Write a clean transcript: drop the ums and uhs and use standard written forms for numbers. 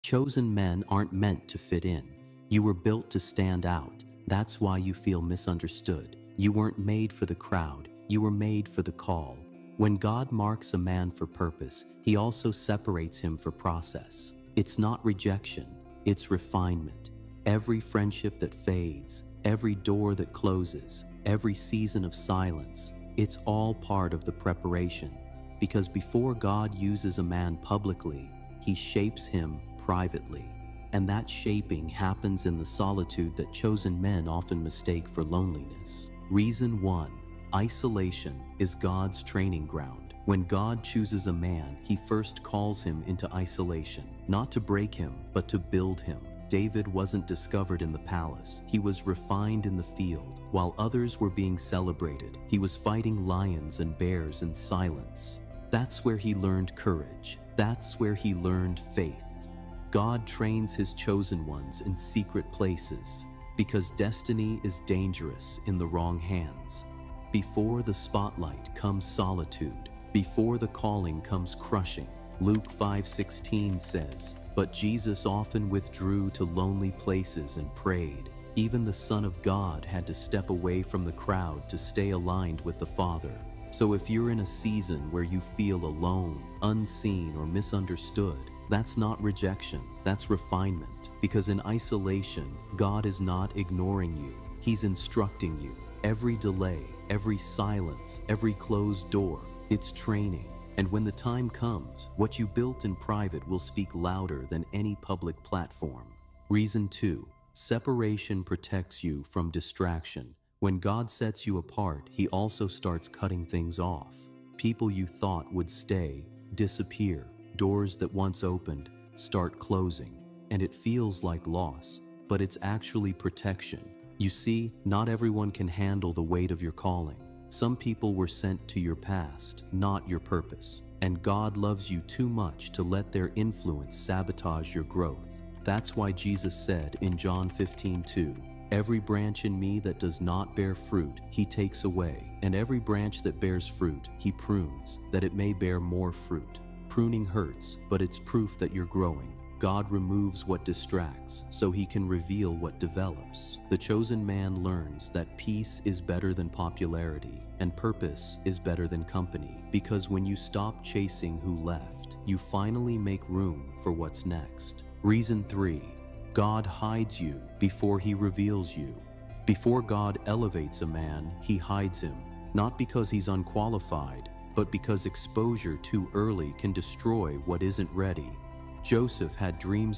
Chosen men aren't meant to fit in. You were built to stand out. That's why you feel misunderstood. You weren't made for the crowd. You were made for the call. When God marks a man for purpose, He also separates him for process. It's not rejection, it's refinement. Every friendship that fades, every door that closes, every season of silence, it's all part of the preparation. Because before God uses a man publicly, He shapes him privately. And that shaping happens in the solitude that chosen men often mistake for loneliness. Reason 1. Isolation is God's training ground. When God chooses a man, He first calls him into isolation, not to break him, but to build him. David wasn't discovered in the palace. He was refined in the field. While others were being celebrated, he was fighting lions and bears in silence. That's where he learned courage. That's where he learned faith. God trains His chosen ones in secret places because destiny is dangerous in the wrong hands. Before the spotlight comes solitude. Before the calling comes crushing. Luke 5:16 says, "But Jesus often withdrew to lonely places and prayed." Even the Son of God had to step away from the crowd to stay aligned with the Father. So if you're in a season where you feel alone, unseen, or misunderstood, that's not rejection, that's refinement. Because in isolation, God is not ignoring you, He's instructing you. Every delay, every silence, every closed door, it's training. And when the time comes, what you built in private will speak louder than any public platform. Reason 2. Separation protects you from distraction. When God sets you apart, He also starts cutting things off. People you thought would stay, disappear. Doors that once opened, start closing. And it feels like loss, but it's actually protection. You see, not everyone can handle the weight of your calling. Some people were sent to your past, not your purpose. And God loves you too much to let their influence sabotage your growth. That's why Jesus said in John 15:2, "Every branch in me that does not bear fruit, He takes away, and every branch that bears fruit, He prunes, that it may bear more fruit." Pruning hurts, but it's proof that you're growing. God removes what distracts, so He can reveal what develops. The chosen man learns that peace is better than popularity, and purpose is better than company. Because when you stop chasing who left, you finally make room for what's next. Reason 3. God hides you before He reveals you. Before God elevates a man, He hides him, not because he's unqualified, but because exposure too early can destroy what isn't ready. Joseph had dreams